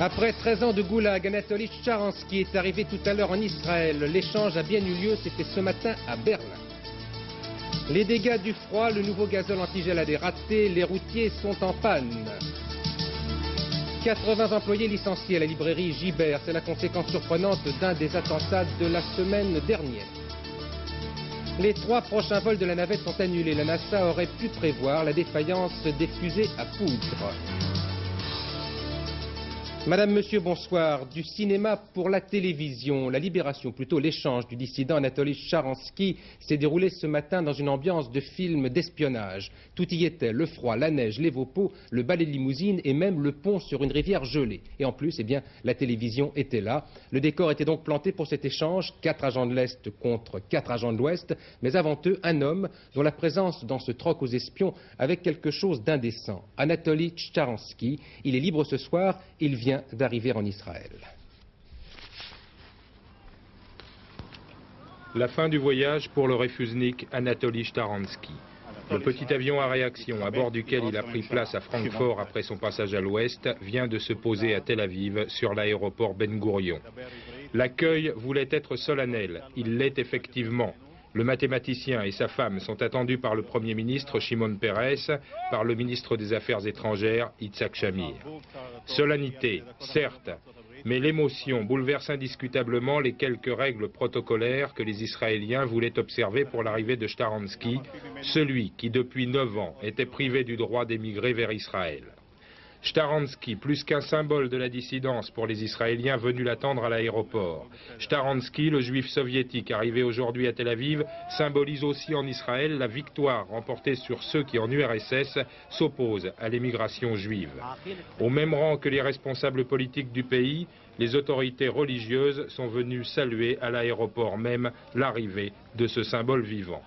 Après 13 ans de goulag, Anatoly Sharansky est arrivé tout à l'heure en Israël. L'échange a bien eu lieu, c'était ce matin à Berlin. Les dégâts du froid, le nouveau gazole antigel est raté, les routiers sont en panne. 80 employés licenciés à la librairie Gibert, c'est la conséquence surprenante d'un des attentats de la semaine dernière. Les 3 prochains vols de la navette sont annulés. La NASA aurait pu prévoir la défaillance des fusées à poudre. Madame, monsieur, bonsoir. Du cinéma pour la télévision. La libération, plutôt l'échange du dissident Anatoly Sharansky s'est déroulé ce matin dans une ambiance de film d'espionnage. Tout y était, le froid, la neige, les Vaupeaux, le balai de limousine et même le pont sur une rivière gelée. Et en plus, eh bien, la télévision était là. Le décor était donc planté pour cet échange, 4 agents de l'Est contre 4 agents de l'Ouest, mais avant eux, un homme dont la présence dans ce troc aux espions avait quelque chose d'indécent. Anatoly Sharansky, il est libre ce soir, il vient d'arriver en Israël. La fin du voyage pour le réfusnik Anatoly Sharansky. Le petit avion à réaction à bord duquel il a pris place à Francfort après son passage à l'Ouest vient de se poser à Tel Aviv sur l'aéroport Ben Gourion. L'accueil voulait être solennel, il l'est effectivement. Le mathématicien et sa femme sont attendus par le Premier ministre Shimon Peres, par le ministre des Affaires étrangères Yitzhak Shamir. Solennité, certes, mais l'émotion bouleverse indiscutablement les quelques règles protocolaires que les Israéliens voulaient observer pour l'arrivée de Sharansky, celui qui depuis 9 ans était privé du droit d'émigrer vers Israël. Sharansky, plus qu'un symbole de la dissidence pour les Israéliens venus l'attendre à l'aéroport. Sharansky, le juif soviétique arrivé aujourd'hui à Tel Aviv, symbolise aussi en Israël la victoire remportée sur ceux qui en URSS s'opposent à l'émigration juive. Au même rang que les responsables politiques du pays, les autorités religieuses sont venues saluer à l'aéroport même l'arrivée de ce symbole vivant.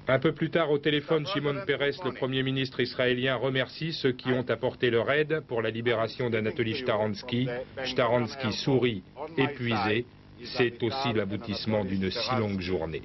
Un peu plus tard au téléphone, Shimon Peres, le Premier ministre israélien, remercie ceux qui ont apporté leur aide pour la libération d'Anatoly Sharansky. Sharansky sourit, épuisé. C'est aussi l'aboutissement d'une si longue journée.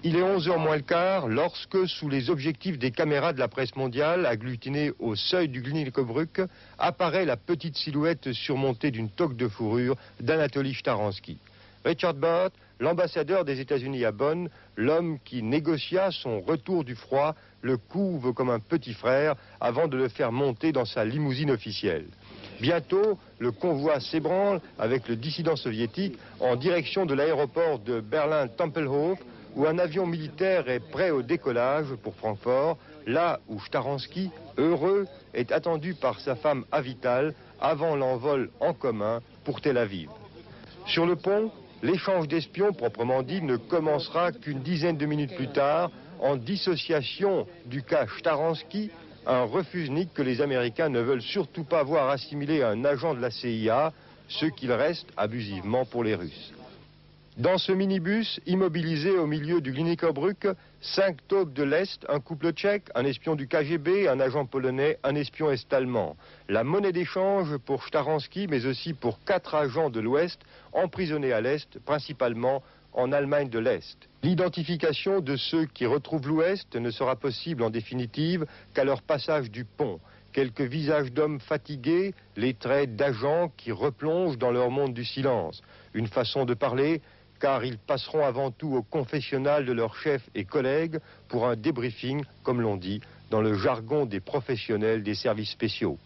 Il est 11h moins le quart lorsque, sous les objectifs des caméras de la presse mondiale, agglutinées au seuil du Glinikovbruk, apparaît la petite silhouette surmontée d'une toque de fourrure d'Anatoly Sharansky. Richard Burt, l'ambassadeur des États-Unis à Bonn, l'homme qui négocia son retour du froid, le couve comme un petit frère avant de le faire monter dans sa limousine officielle. Bientôt, le convoi s'ébranle avec le dissident soviétique en direction de l'aéroport de Berlin-Tempelhof, où un avion militaire est prêt au décollage pour Francfort, là où Sharansky, heureux, est attendu par sa femme Avital avant l'envol en commun pour Tel Aviv. Sur le pont, l'échange d'espions, proprement dit, ne commencera qu'une dizaine de minutes plus tard, en dissociation du cas Sharansky, un refusnik que les Américains ne veulent surtout pas voir assimiler à un agent de la CIA, ce qu'il reste abusivement pour les Russes. Dans ce minibus, immobilisé au milieu du Glinikovbruk, 5 taupes de l'Est, un couple tchèque, un espion du KGB, un agent polonais, un espion est-allemand. La monnaie d'échange pour Sharansky, mais aussi pour 4 agents de l'Ouest, emprisonnés à l'Est, principalement en Allemagne de l'Est. L'identification de ceux qui retrouvent l'Ouest ne sera possible en définitive qu'à leur passage du pont. Quelques visages d'hommes fatigués, les traits d'agents qui replongent dans leur monde du silence. Une façon de parler, car ils passeront avant tout au confessionnal de leurs chefs et collègues pour un débriefing, comme l'on dit, dans le jargon des professionnels des services spéciaux.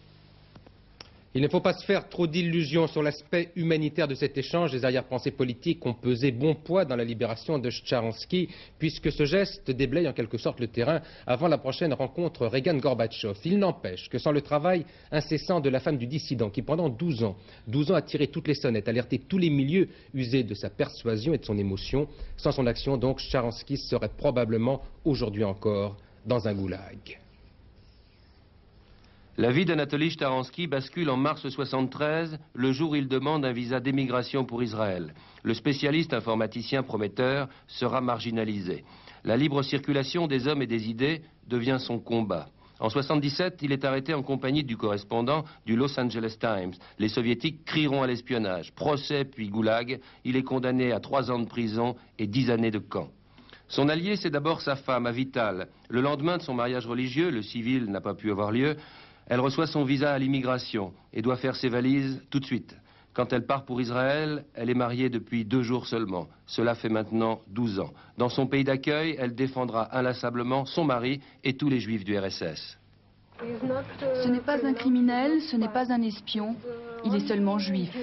Il ne faut pas se faire trop d'illusions sur l'aspect humanitaire de cet échange. Les arrière-pensées politiques ont pesé bon poids dans la libération de Sharansky, puisque ce geste déblaye en quelque sorte le terrain avant la prochaine rencontre Reagan-Gorbatchev. Il n'empêche que sans le travail incessant de la femme du dissident, qui pendant 12 ans a tiré toutes les sonnettes, alerté tous les milieux, usé de sa persuasion et de son émotion, sans son action donc, Sharansky serait probablement aujourd'hui encore dans un goulag. La vie d'Anatoly Sharansky bascule en mars 1973, le jour où il demande un visa d'émigration pour Israël. Le spécialiste informaticien prometteur sera marginalisé. La libre circulation des hommes et des idées devient son combat. En 1977, il est arrêté en compagnie du correspondant du Los Angeles Times. Les soviétiques crieront à l'espionnage. Procès puis goulag, il est condamné à 3 ans de prison et 10 années de camp. Son allié, c'est d'abord sa femme, Avital. Le lendemain de son mariage religieux, le civil n'a pas pu avoir lieu, elle reçoit son visa à l'immigration et doit faire ses valises tout de suite. Quand elle part pour Israël, elle est mariée depuis 2 jours seulement. Cela fait maintenant 12 ans. Dans son pays d'accueil, elle défendra inlassablement son mari et tous les juifs du RSS. Ce n'est pas un criminel, ce n'est pas un espion, il est seulement juif.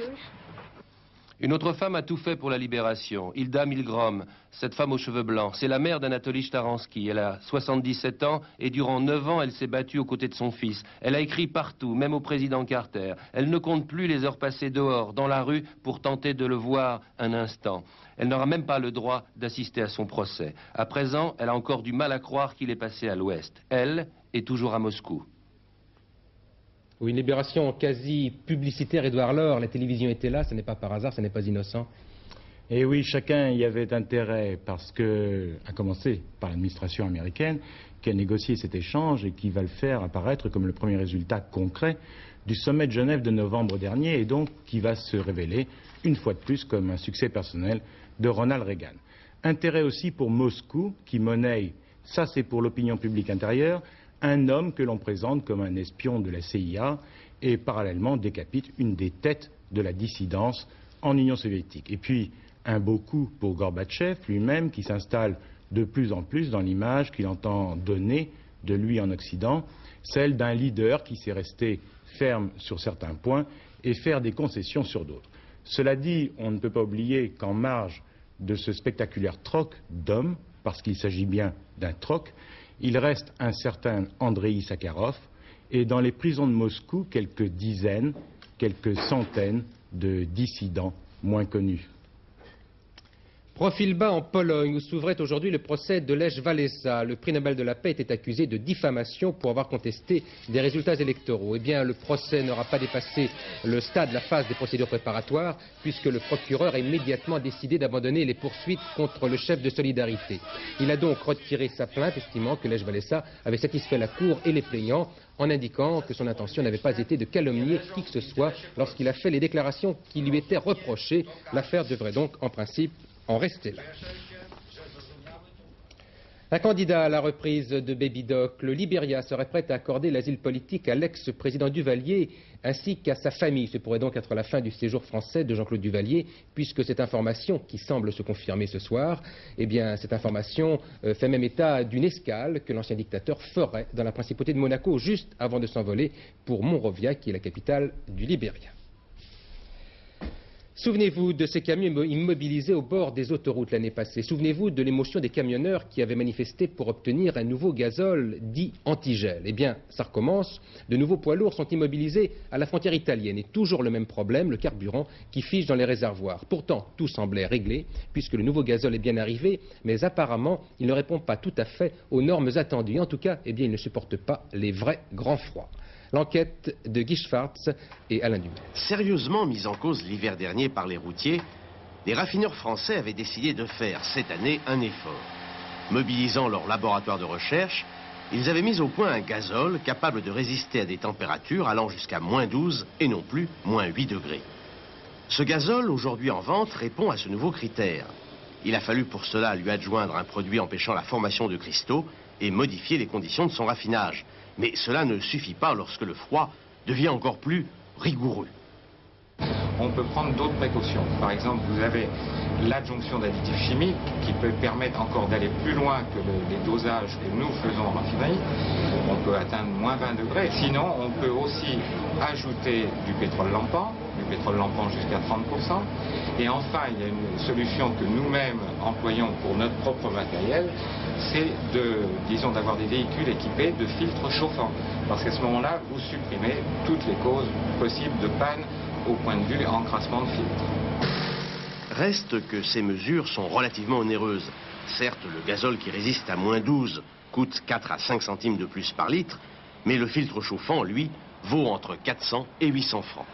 Une autre femme a tout fait pour la libération, Hilda Milgrom, cette femme aux cheveux blancs. C'est la mère d'Anatoly Sharansky. Elle a 77 ans et durant 9 ans, elle s'est battue aux côtés de son fils. Elle a écrit partout, même au président Carter. Elle ne compte plus les heures passées dehors, dans la rue, pour tenter de le voir un instant. Elle n'aura même pas le droit d'assister à son procès. À présent, elle a encore du mal à croire qu'il est passé à l'Ouest. Elle est toujours à Moscou. Oui, une libération quasi publicitaire, Édouard Laure, la télévision était là, ce n'est pas par hasard, ce n'est pas innocent. Et oui, chacun y avait intérêt parce que, à commencer par l'administration américaine, qui a négocié cet échange et qui va le faire apparaître comme le premier résultat concret du sommet de Genève de novembre dernier et donc qui va se révéler une fois de plus comme un succès personnel de Ronald Reagan. Intérêt aussi pour Moscou qui monnaie, ça c'est pour l'opinion publique intérieure, un homme que l'on présente comme un espion de la CIA et parallèlement décapite une des têtes de la dissidence en Union soviétique. Et puis un beau coup pour Gorbatchev lui-même qui s'installe de plus en plus dans l'image qu'il entend donner de lui en Occident, celle d'un leader qui s'est resté ferme sur certains points et faire des concessions sur d'autres. Cela dit, on ne peut pas oublier qu'en marge de ce spectaculaire troc d'hommes, parce qu'il s'agit bien d'un troc, il reste un certain Andreï Sakharov et dans les prisons de Moscou, quelques dizaines, quelques centaines de dissidents moins connus. Profil bas en Pologne, où s'ouvrait aujourd'hui le procès de Lech Walesa. Le prix Nobel de la paix était accusé de diffamation pour avoir contesté des résultats électoraux. Eh bien, le procès n'aura pas dépassé le stade, la phase des procédures préparatoires, puisque le procureur a immédiatement décidé d'abandonner les poursuites contre le chef de Solidarité. Il a donc retiré sa plainte, estimant que Lech Walesa avait satisfait la Cour et les plaignants, en indiquant que son intention n'avait pas été de calomnier qui que ce soit lorsqu'il a fait les déclarations qui lui étaient reprochées. L'affaire devrait donc, en principe, en rester là. Un candidat à la reprise de Baby Doc, le Libéria serait prêt à accorder l'asile politique à l'ex-président Duvalier ainsi qu'à sa famille. Ce pourrait donc être la fin du séjour français de Jean-Claude Duvalier, puisque cette information, qui semble se confirmer ce soir, eh bien, cette information fait même état d'une escale que l'ancien dictateur ferait dans la principauté de Monaco, juste avant de s'envoler pour Monrovia, qui est la capitale du Libéria. Souvenez-vous de ces camions immobilisés au bord des autoroutes l'année passée. Souvenez-vous de l'émotion des camionneurs qui avaient manifesté pour obtenir un nouveau gazole dit antigel. Eh bien, ça recommence. De nouveaux poids lourds sont immobilisés à la frontière italienne. Et toujours le même problème, le carburant qui fige dans les réservoirs. Pourtant, tout semblait réglé, puisque le nouveau gazole est bien arrivé, mais apparemment, il ne répond pas tout à fait aux normes attendues. En tout cas, eh bien, il ne supporte pas les vrais grands froids. L'enquête de Guy Schwartz et Alain Dumais. Sérieusement mise en cause l'hiver dernier par les routiers, les raffineurs français avaient décidé de faire cette année un effort. Mobilisant leur laboratoire de recherche, ils avaient mis au point un gazole capable de résister à des températures allant jusqu'à -12 et non plus -8 degrés. Ce gazole, aujourd'hui en vente, répond à ce nouveau critère. Il a fallu pour cela lui adjoindre un produit empêchant la formation de cristaux et modifier les conditions de son raffinage. Mais cela ne suffit pas lorsque le froid devient encore plus rigoureux. On peut prendre d'autres précautions. Par exemple, vous avez l'adjonction d'additifs chimiques qui peut permettre encore d'aller plus loin que les dosages que nous faisons en raffinerie. On peut atteindre -20 degrés. Sinon, on peut aussi ajouter du pétrole lampant jusqu'à 30%. Et enfin, il y a une solution que nous-mêmes employons pour notre propre matériel, c'est d'avoir des véhicules équipés de filtres chauffants. Parce qu'à ce moment-là, vous supprimez toutes les causes possibles de panne au point de vue encrassement de filtre. Reste que ces mesures sont relativement onéreuses. Certes, le gazole qui résiste à -12 coûte 4 à 5 centimes de plus par litre, mais le filtre chauffant, lui, vaut entre 400 et 800 francs.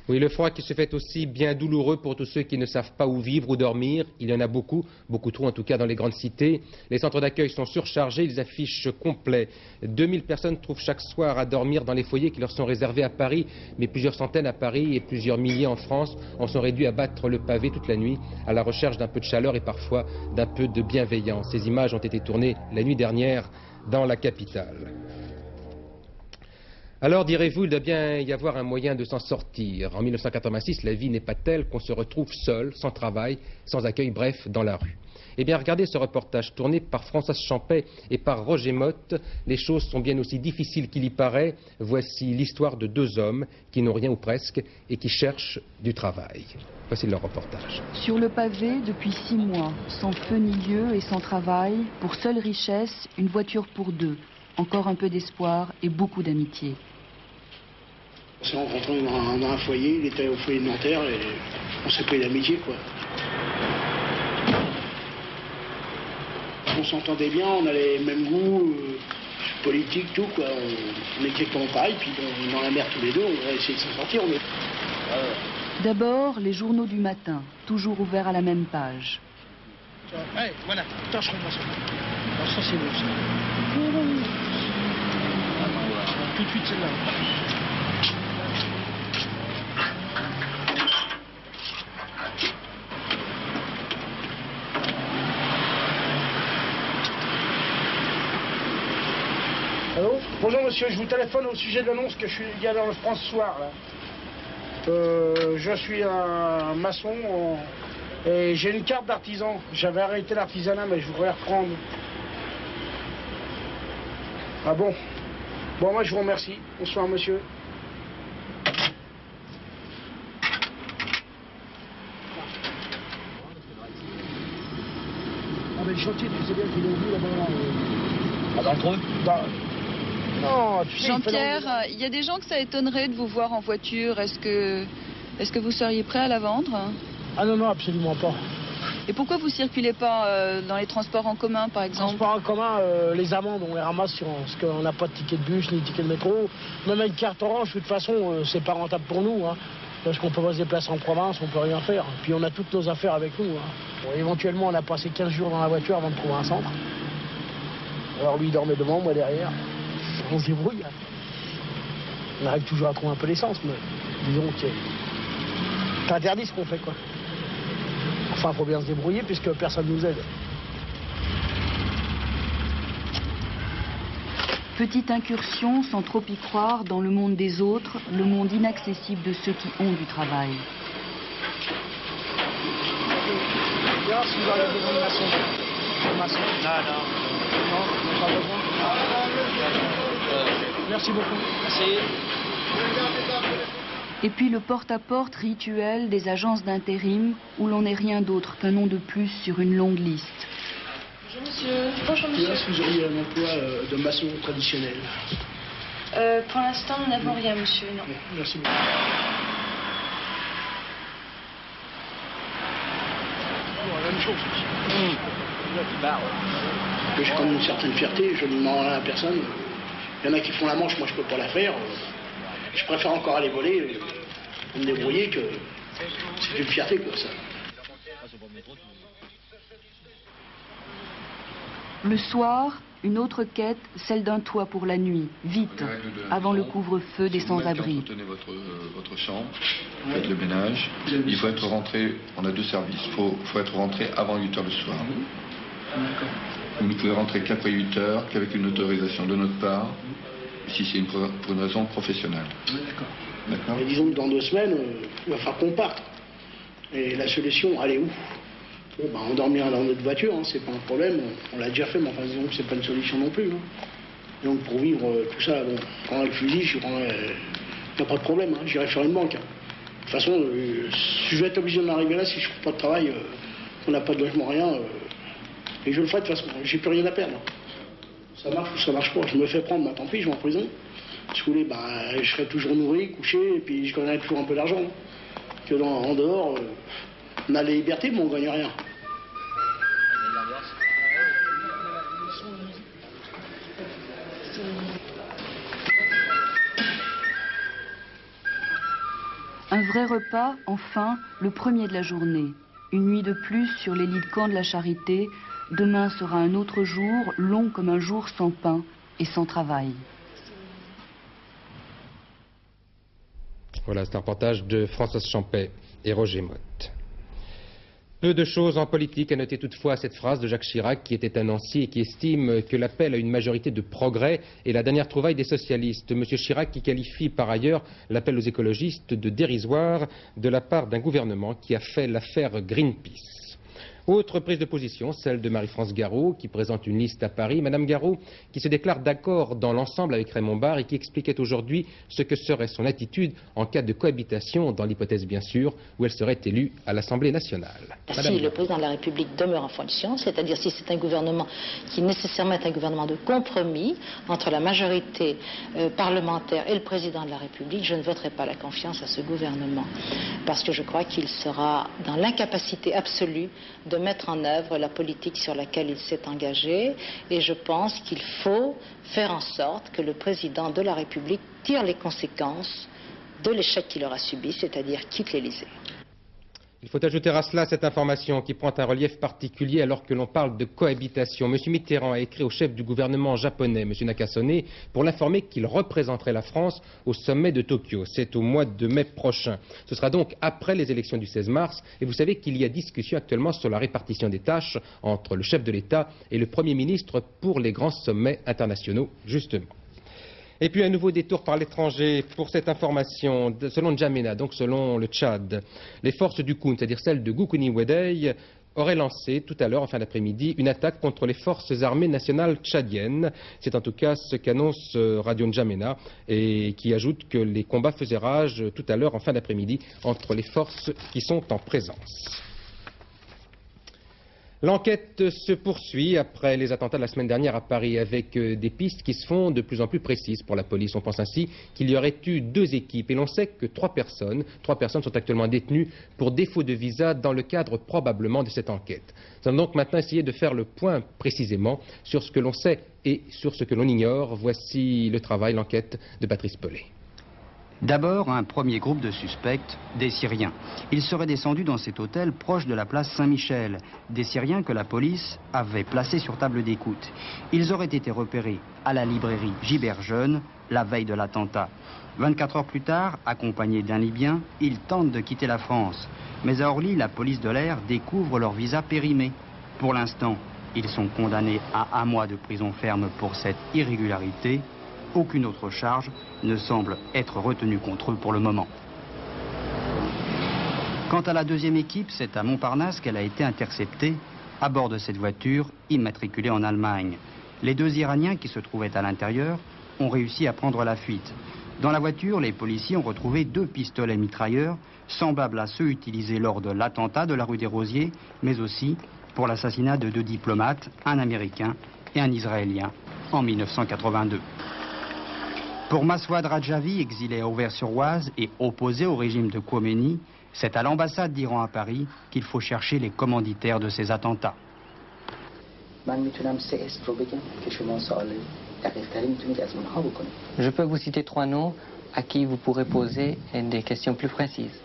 Oui, le froid qui se fait aussi bien douloureux pour tous ceux qui ne savent pas où vivre ou dormir. Il y en a beaucoup, beaucoup trop en tout cas dans les grandes cités. Les centres d'accueil sont surchargés, ils affichent complet. 2000 personnes trouvent chaque soir à dormir dans les foyers qui leur sont réservés à Paris, mais plusieurs centaines à Paris et plusieurs milliers en France en sont réduits à battre le pavé toute la nuit à la recherche d'un peu de chaleur et parfois d'un peu de bienveillance. Ces images ont été tournées la nuit dernière dans la capitale. Alors, direz-vous, il doit bien y avoir un moyen de s'en sortir. En 1986, la vie n'est pas telle qu'on se retrouve seul, sans travail, sans accueil, bref, dans la rue. Eh bien, regardez ce reportage tourné par Françoise Champet et par Roger Motte. Les choses sont bien aussi difficiles qu'il y paraît. Voici l'histoire de deux hommes qui n'ont rien ou presque et qui cherchent du travail. Voici leur reportage. Sur le pavé, depuis 6 mois, sans feu ni lieu et sans travail, pour seule richesse, une voiture pour deux. Encore un peu d'espoir et beaucoup d'amitié. On s'est rencontrés dans un foyer, il était au foyer de Nanterre et on s'est pris d'amitié, quoi. On s'entendait bien, on a les mêmes goûts, politiques, tout, quoi. On est exactement pareil, puis on est dans la mer tous les deux, on va essayer de s'en sortir. D'abord, les journaux du matin, toujours ouverts à la même page. Allez, voilà, tâcherons-moi ça. Alors ça, c'est bon, ça. Tout de suite, celle-là. Allô? Bonjour monsieur, je vous téléphone au sujet de l'annonce que il y a dans le France Soir. Là. Je suis un maçon et j'ai une carte d'artisan. J'avais arrêté l'artisanat mais je voudrais reprendre. Ah bon? Bon, moi je vous remercie. Bonsoir monsieur. Ah mais le chantier, tu sais bien qu'il est au bout là-bas. Ah, dans le creux? Bah, non, tu sais, Jean-Pierre, il y a des gens que ça étonnerait de vous voir en voiture. Est-ce que vous seriez prêt à la vendre? Ah non, non, absolument pas. Et pourquoi vous circulez pas dans les transports en commun, par exemple? Transports en commun, les amendes, on les ramasse parce qu'on n'a pas de ticket de bus ni de ticket de métro. Même avec carte orange, de toute façon, c'est pas rentable pour nous. Hein, parce qu'on peut pas se déplacer en province, on peut rien faire. Puis on a toutes nos affaires avec nous. Hein. Bon, éventuellement, on a passé 15 jours dans la voiture avant de trouver un centre. Alors lui, il dormait devant, moi derrière. On se débrouille. Hein. On arrive toujours à trouver un peu l'essence, mais disons que c'est interdit ce qu'on fait, quoi. Enfin, il faut bien se débrouiller puisque personne ne nous aide. Petite incursion, sans trop y croire, dans le monde des autres, le monde inaccessible de ceux qui ont du travail. Regarde si vous avez besoin de maçon. Non, pas besoin. Merci beaucoup. Merci. Et puis le porte-à-porte rituel des agences d'intérim, où l'on n'est rien d'autre qu'un nom de plus sur une longue liste. Bonjour monsieur. Bonjour monsieur. Est-ce que vous auriez un emploi de maçon traditionnel? Pour l'instant, nous n'avons rien, monsieur, non. Merci beaucoup. La même chose. J'ai quand même une certaine fierté, je ne demande rien à personne. Il y en a qui font la manche, moi je peux pas la faire. Je préfère encore aller voler, me débrouiller que c'est une fierté quoi ça. Le soir, une autre quête, celle d'un toit pour la nuit, vite, avant le couvre-feu des sans-abri. Entretenez votre chambre, faites le ménage. Il faut être rentré, on a deux services, il faut être rentré avant 8 h le soir. Vous ne pouvez rentrer qu'après 8 h, qu'avec une autorisation de notre part, si c'est pour une raison professionnelle. D'accord. Mais disons que dans 2 semaines, il va falloir qu'on parte. Et la solution, elle est où? Bon, bah, on dormira dans notre voiture, hein, c'est pas un problème. On l'a déjà fait, mais enfin, disons que c'est pas une solution non plus. Hein. Donc pour vivre tout ça, bon, je prendrai le fusil, je prendrai... pas de problème, hein, j'irai faire une banque. Hein. De toute façon, si je vais être obligé d'en arriver là, si je trouve pas de travail, on n'a pas de logement, rien, et je le ferai de toute façon, j'ai plus rien à perdre. Ça marche ou ça marche pas, je me fais prendre, bah, tant pis, je vais en prison. Si vous voulez, bah, je serai toujours nourri, couché, et puis je gagnerai toujours un peu d'argent. Que en dehors, on a les libertés, mais on gagne rien. Un vrai repas, enfin, le premier de la journée. Une nuit de plus sur les lits de camp de la Charité. Demain sera un autre jour, long comme un jour sans pain et sans travail. Voilà, c'est un reportage de Françoise Champet et Roger Motte. Peu de choses en politique, à noter toutefois cette phrase de Jacques Chirac qui était à Nancy et qui estime que l'appel à une majorité de progrès est la dernière trouvaille des socialistes. Monsieur Chirac qui qualifie par ailleurs l'appel aux écologistes de dérisoire de la part d'un gouvernement qui a fait l'affaire Greenpeace. Autre prise de position, celle de Marie-France Garot, qui présente une liste à Paris. Madame Garot, qui se déclare d'accord dans l'ensemble avec Raymond Barre et qui expliquait aujourd'hui ce que serait son attitude en cas de cohabitation, dans l'hypothèse bien sûr, où elle serait élue à l'Assemblée nationale. Si le président de la République demeure en fonction, c'est-à-dire si c'est un gouvernement qui nécessairement est un gouvernement de compromis entre la majorité parlementaire et le président de la République, je ne voterai pas la confiance à ce gouvernement. Parce que je crois qu'il sera dans l'incapacité absolue de mettre en œuvre la politique sur laquelle il s'est engagé, et je pense qu'il faut faire en sorte que le président de la République tire les conséquences de l'échec qu'il aura subi, c'est-à-dire quitte l'Élysée. Il faut ajouter à cela cette information qui prend un relief particulier alors que l'on parle de cohabitation. M. Mitterrand a écrit au chef du gouvernement japonais, M. Nakasone, pour l'informer qu'il représenterait la France au sommet de Tokyo. C'est au mois de mai prochain. Ce sera donc après les élections du 16 mars. Et vous savez qu'il y a discussion actuellement sur la répartition des tâches entre le chef de l'État et le Premier ministre pour les grands sommets internationaux, justement. Et puis un nouveau détour par l'étranger pour cette information. Selon N'Djamena, donc selon le Tchad, les forces du Koun, c'est-à-dire celles de Goukouni Wedey, auraient lancé tout à l'heure, en fin d'après-midi, une attaque contre les forces armées nationales tchadiennes. C'est en tout cas ce qu'annonce Radio N'Djamena et qui ajoute que les combats faisaient rage tout à l'heure, en fin d'après-midi, entre les forces qui sont en présence. L'enquête se poursuit après les attentats de la semaine dernière à Paris avec des pistes qui se font de plus en plus précises pour la police. On pense ainsi qu'il y aurait eu 2 équipes et l'on sait que 3 personnes sont actuellement détenues pour défaut de visa dans le cadre probablement de cette enquête. Nous allons donc maintenant essayer de faire le point précisément sur ce que l'on sait et sur ce que l'on ignore. Voici le travail, l'enquête de Patrice Pellet. D'abord, un premier groupe de suspects, des Syriens. Ils seraient descendus dans cet hôtel proche de la place Saint-Michel. Des Syriens que la police avait placés sur table d'écoute. Ils auraient été repérés à la librairie Giberjeune la veille de l'attentat. 24 heures plus tard, accompagnés d'un Libyen, ils tentent de quitter la France. Mais à Orly, la police de l'air découvre leur visa périmé. Pour l'instant, ils sont condamnés à 1 mois de prison ferme pour cette irrégularité. Aucune autre charge ne semble être retenue contre eux pour le moment. Quant à la deuxième équipe, c'est à Montparnasse qu'elle a été interceptée à bord de cette voiture immatriculée en Allemagne. Les 2 Iraniens qui se trouvaient à l'intérieur ont réussi à prendre la fuite. Dans la voiture, les policiers ont retrouvé 2 pistolets mitrailleurs semblables à ceux utilisés lors de l'attentat de la rue des Rosiers, mais aussi pour l'assassinat de 2 diplomates, un Américain et un Israélien, en 1982. Pour Maswad Rajavi, exilé à Auvers-sur-Oise et opposé au régime de Khomeini, c'est à l'ambassade d'Iran à Paris qu'il faut chercher les commanditaires de ces attentats. Je peux vous citer 3 noms à qui vous pourrez poser des questions plus précises.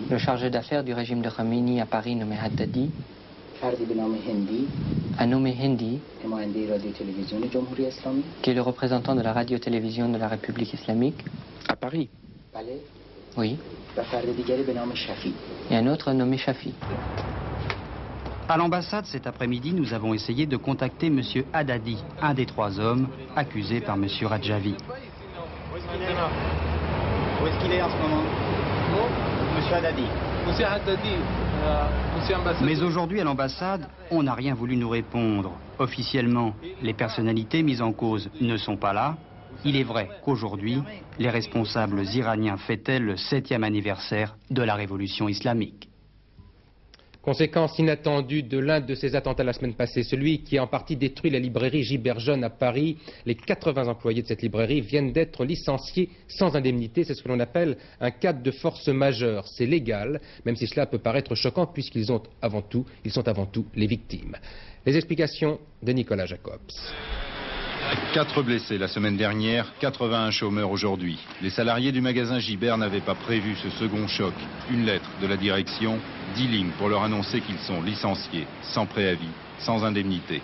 Le chargé d'affaires du régime de Khomeini à Paris nommé Haddadi, un nommé Hindi, qui est le représentant de la radio-télévision de la République islamique, à Paris. Oui. Et un autre nommé Shafi. À l'ambassade, cet après-midi, nous avons essayé de contacter M. Haddadi, un des 3 hommes accusés par M. Rajavi. Où est-ce qu'il est en ce moment? Monsieur Haddadi. Monsieur Haddadi, monsieur ambassadeur. Mais aujourd'hui, à l'ambassade, on n'a rien voulu nous répondre. Officiellement, les personnalités mises en cause ne sont pas là. Il est vrai qu'aujourd'hui, les responsables iraniens fêtaient le 7e anniversaire de la révolution islamique. Conséquence inattendue de l'un de ces attentats la semaine passée, celui qui a en partie détruit la librairie Giberjeune à Paris. Les 80 employés de cette librairie viennent d'être licenciés sans indemnité. C'est ce que l'on appelle un cas de force majeure. C'est légal, même si cela peut paraître choquant puisqu'ils sont avant tout les victimes. Les explications de Nicolas Jacobs. 4 blessés la semaine dernière, 81 chômeurs aujourd'hui. Les salariés du magasin Gibert n'avaient pas prévu ce second choc. Une lettre de la direction, 10 lignes pour leur annoncer qu'ils sont licenciés, sans préavis, sans indemnité.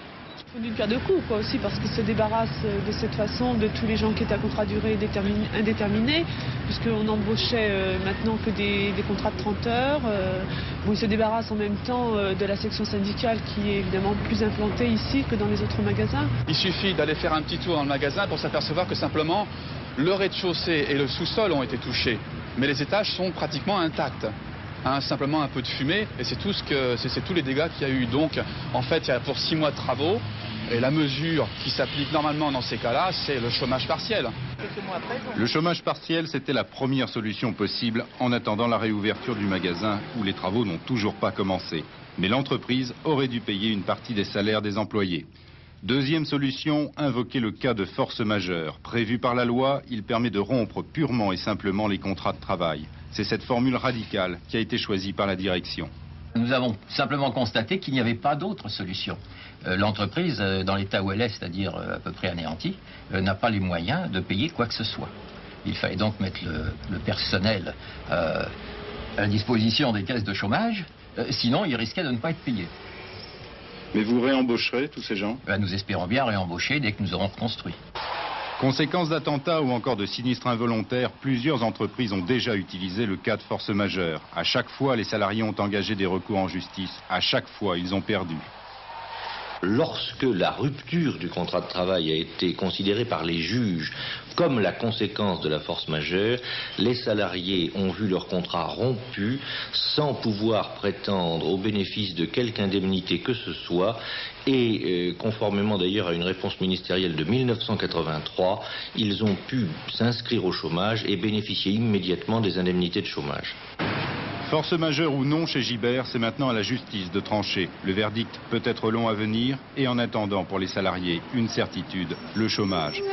D'une pierre deux coups, quoi, aussi, parce qu'ils se débarrassent de cette façon de tous les gens qui étaient à contrat durée indéterminé, puisqu'on embauchait maintenant que des contrats de 30 heures. Bon, ils se débarrassent en même temps de la section syndicale qui est évidemment plus implantée ici que dans les autres magasins. Il suffit d'aller faire un petit tour dans le magasin pour s'apercevoir que simplement le rez-de-chaussée et le sous-sol ont été touchés, mais les étages sont pratiquement intacts. Simplement un peu de fumée, et c'est tous les dégâts qu'il y a eu. Donc, en fait, il y a pour 6 mois de travaux, et la mesure qui s'applique normalement dans ces cas-là, c'est le chômage partiel. Le chômage partiel, c'était la première solution possible en attendant la réouverture du magasin, où les travaux n'ont toujours pas commencé. Mais l'entreprise aurait dû payer une partie des salaires des employés. Deuxième solution, invoquer le cas de force majeure. Prévu par la loi, il permet de rompre purement et simplement les contrats de travail. C'est cette formule radicale qui a été choisie par la direction. Nous avons simplement constaté qu'il n'y avait pas d'autre solution. L'entreprise, dans l'état où elle est, c'est-à-dire à peu près anéantie, n'a pas les moyens de payer quoi que ce soit. Il fallait donc mettre le personnel à la disposition des caisses de chômage, sinon il risquait de ne pas être payé. Mais vous réembaucherez tous ces gens? Nous espérons bien réembaucher dès que nous aurons reconstruit. Conséquence d'attentats ou encore de sinistres involontaires, plusieurs entreprises ont déjà utilisé le cas de force majeure. À chaque fois, les salariés ont engagé des recours en justice. À chaque fois, ils ont perdu. Lorsque la rupture du contrat de travail a été considérée par les juges comme la conséquence de la force majeure, les salariés ont vu leur contrat rompu sans pouvoir prétendre au bénéfice de quelque indemnité que ce soit et conformément d'ailleurs à une réponse ministérielle de 1983, ils ont pu s'inscrire au chômage et bénéficier immédiatement des indemnités de chômage. Force majeure ou non chez Gibert, c'est maintenant à la justice de trancher. Le verdict peut être long à venir et en attendant pour les salariés, une certitude, le chômage.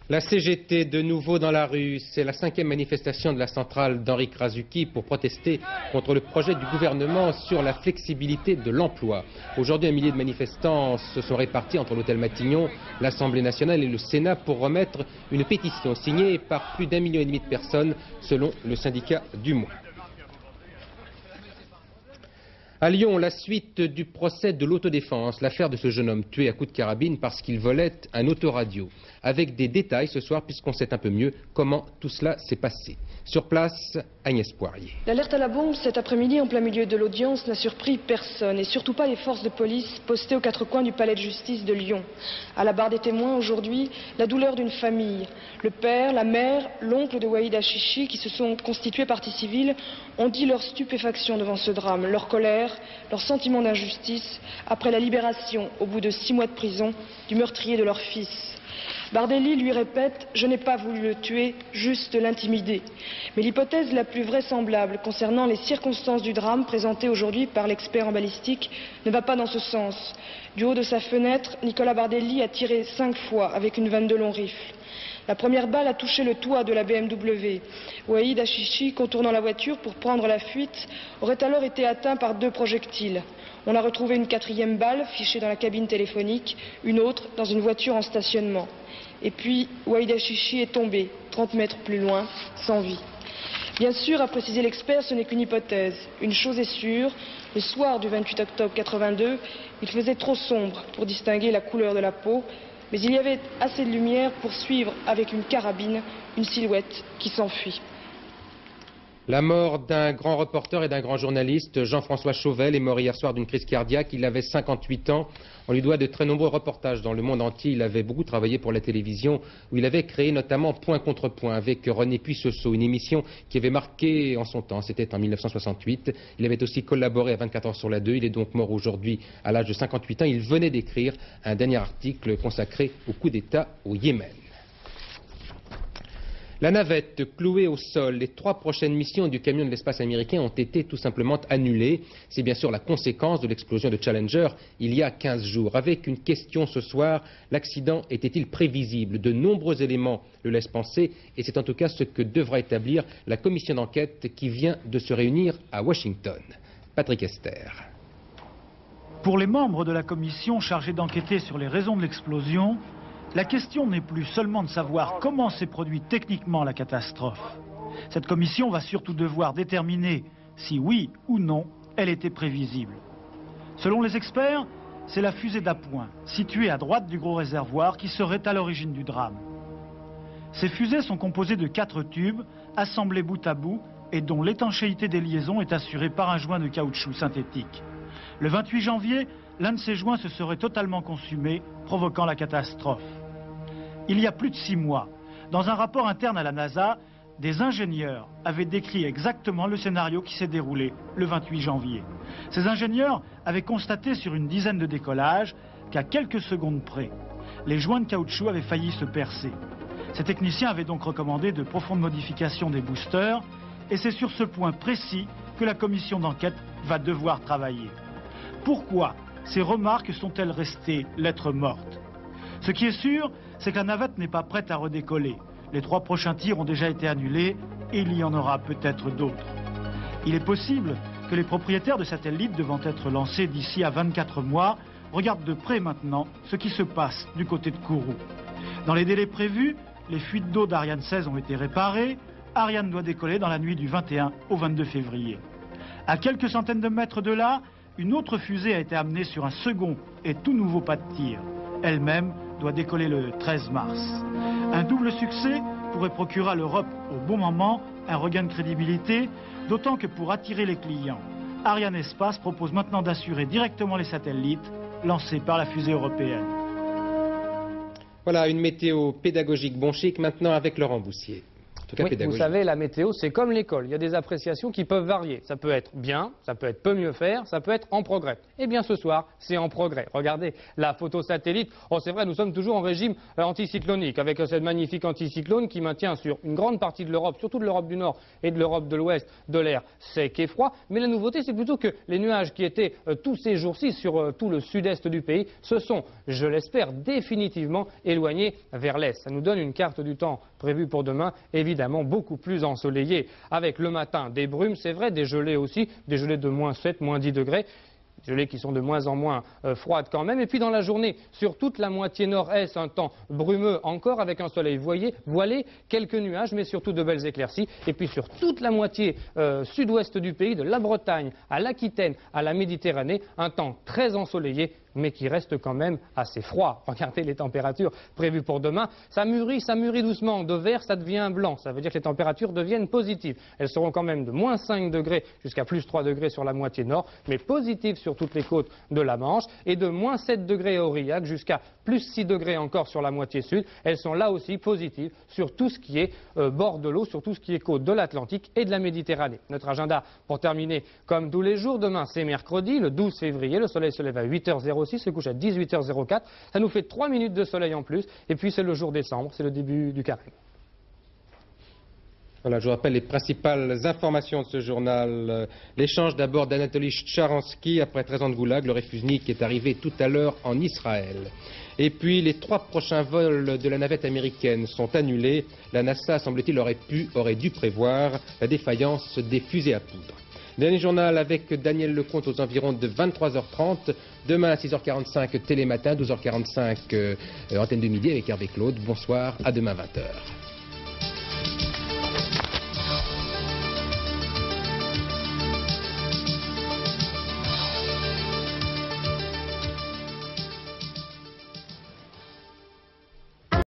La CGT de nouveau dans la rue, c'est la 5e manifestation de la centrale d'Henri Krasuki pour protester contre le projet du gouvernement sur la flexibilité de l'emploi. Aujourd'hui, 1 millier de manifestants se sont répartis entre l'hôtel Matignon, l'Assemblée nationale et le Sénat pour remettre une pétition signée par plus d'1,5 million de personnes selon le syndicat du mois. À Lyon, la suite du procès de l'autodéfense, l'affaire de ce jeune homme tué à coups de carabine parce qu'il volait un autoradio. Avec des détails ce soir, puisqu'on sait un peu mieux comment tout cela s'est passé. Sur place, Agnès Poirier. L'alerte à la bombe cet après-midi en plein milieu de l'audience n'a surpris personne et surtout pas les forces de police postées aux 4 coins du palais de justice de Lyon. À la barre des témoins aujourd'hui, la douleur d'une famille. Le père, la mère, l'oncle de Waïd Achichi qui se sont constitués partie civile ont dit leur stupéfaction devant ce drame, leur colère, leur sentiment d'injustice après la libération au bout de 6 mois de prison du meurtrier de leur fils. Bardelli lui répète « Je n'ai pas voulu le tuer, juste l'intimider ». Mais l'hypothèse la plus vraisemblable concernant les circonstances du drame présentée aujourd'hui par l'expert en balistique ne va pas dans ce sens. Du haut de sa fenêtre, Nicolas Bardelli a tiré 5 fois avec une 22 long rifle. La première balle a touché le toit de la BMW. Waïd Achichi, contournant la voiture pour prendre la fuite, aurait alors été atteint par 2 projectiles. On a retrouvé une 4e balle fichée dans la cabine téléphonique, une autre dans une voiture en stationnement. Et puis, Waïd Achichi est tombé, 30 mètres plus loin, sans vie. Bien sûr, a précisé l'expert, ce n'est qu'une hypothèse. Une chose est sûre, le soir du 28 octobre 82, il faisait trop sombre pour distinguer la couleur de la peau, mais il y avait assez de lumière pour suivre avec une carabine une silhouette qui s'enfuit. La mort d'un grand reporter et d'un grand journaliste, Jean-François Chauvel, est mort hier soir d'une crise cardiaque. Il avait 58 ans. On lui doit de très nombreux reportages dans le monde entier. Il avait beaucoup travaillé pour la télévision, où il avait créé notamment Point contre Point avec René Puiseaux, une émission qui avait marqué en son temps. C'était en 1968. Il avait aussi collaboré à 24 heures sur la 2. Il est donc mort aujourd'hui à l'âge de 58 ans. Il venait d'écrire un dernier article consacré au coup d'État au Yémen. La navette clouée au sol, les 3 prochaines missions du camion de l'espace américain ont été tout simplement annulées. C'est bien sûr la conséquence de l'explosion de Challenger il y a 15 jours. Avec une question ce soir, l'accident était-il prévisible? De nombreux éléments le laissent penser et c'est en tout cas ce que devra établir la commission d'enquête qui vient de se réunir à Washington. Patrick Esther. Pour les membres de la commission chargée d'enquêter sur les raisons de l'explosion, La question n'est plus seulement de savoir comment s'est produite techniquement la catastrophe. Cette commission va surtout devoir déterminer si oui ou non elle était prévisible. Selon les experts, c'est la fusée d'appoint, située à droite du gros réservoir, qui serait à l'origine du drame. Ces fusées sont composées de 4 tubes, assemblés bout à bout, et dont l'étanchéité des liaisons est assurée par un joint de caoutchouc synthétique. Le 28 janvier, l'un de ces joints se serait totalement consumé, provoquant la catastrophe. Il y a plus de 6 mois, dans un rapport interne à la NASA, des ingénieurs avaient décrit exactement le scénario qui s'est déroulé le 28 janvier. Ces ingénieurs avaient constaté sur une dizaine de décollages qu'à quelques secondes près, les joints de caoutchouc avaient failli se percer. Ces techniciens avaient donc recommandé de profondes modifications des boosters, et c'est sur ce point précis que la commission d'enquête va devoir travailler. Pourquoi ces remarques sont-elles restées lettres mortes? Ce qui est sûr, c'est que la navette n'est pas prête à redécoller. Les 3 prochains tirs ont déjà été annulés et il y en aura peut-être d'autres. Il est possible que les propriétaires de satellites devant être lancés d'ici à 24 mois regardent de près maintenant ce qui se passe du côté de Kourou. Dans les délais prévus, les fuites d'eau d'Ariane 16 ont été réparées. Ariane doit décoller dans la nuit du 21 au 22 février. À quelques centaines de mètres de là, une autre fusée a été amenée sur un second et tout nouveau pas de tir. Elle-même doit décoller le 13 mars. Un double succès pourrait procurer à l'Europe au bon moment un regain de crédibilité, d'autant que pour attirer les clients, Ariane Espace propose maintenant d'assurer directement les satellites lancés par la fusée européenne. Voilà une météo pédagogique bon chic maintenant avec Laurent Boussier. Oui, vous savez, la météo, c'est comme l'école. Il y a des appréciations qui peuvent varier. Ça peut être bien, ça peut être peu mieux faire, ça peut être en progrès. Eh bien, ce soir, c'est en progrès. Regardez la photo satellite. Oh, c'est vrai, nous sommes toujours en régime anticyclonique, avec cette magnifique anticyclone qui maintient sur une grande partie de l'Europe, surtout de l'Europe du Nord et de l'Europe de l'Ouest, de l'air sec et froid. Mais la nouveauté, c'est plutôt que les nuages qui étaient tous ces jours-ci sur tout le sud-est du pays se sont, je l'espère, définitivement éloignés vers l'est. Ça nous donne une carte du temps prévue pour demain, évidemment beaucoup plus ensoleillé, avec le matin des brumes, c'est vrai, des gelées aussi, des gelées de moins 7, moins 10 degrés, gelées qui sont de moins en moins froides quand même, et puis dans la journée, sur toute la moitié nord-est, un temps brumeux encore, avec un soleil voilé, quelques nuages, mais surtout de belles éclaircies, et puis sur toute la moitié sud-ouest du pays, de la Bretagne à l'Aquitaine, à la Méditerranée, un temps très ensoleillé, mais qui reste quand même assez froid. Regardez les températures prévues pour demain. Ça mûrit doucement. De vert, ça devient blanc. Ça veut dire que les températures deviennent positives. Elles seront quand même de moins 5 degrés jusqu'à plus 3 degrés sur la moitié nord, mais positives sur toutes les côtes de la Manche, et de moins 7 degrés à Aurillac jusqu'à plus 6 degrés encore sur la moitié sud. Elles sont là aussi positives sur tout ce qui est bord de l'eau, sur tout ce qui est côte de l'Atlantique et de la Méditerranée. Notre agenda, pour terminer, comme tous les jours, demain c'est mercredi, le 12 février, le soleil se lève à 8h06, se couche à 18h04, ça nous fait 3 minutes de soleil en plus, et puis c'est le jour décembre, c'est le début du carême. Voilà, je vous rappelle les principales informations de ce journal. L'échange d'abord d'Anatoly Sharansky après 13 ans de goulag, le réfugié qui est arrivé tout à l'heure en Israël. Et puis les 3 prochains vols de la navette américaine sont annulés. La NASA, semble-t-il, aurait dû prévoir la défaillance des fusées à poudre. Dernier journal avec Daniel Lecomte aux environs de 23h30. Demain à 6h45 Télématin, 12h45 Antenne de Midi avec Hervé Claude. Bonsoir, à demain 20h.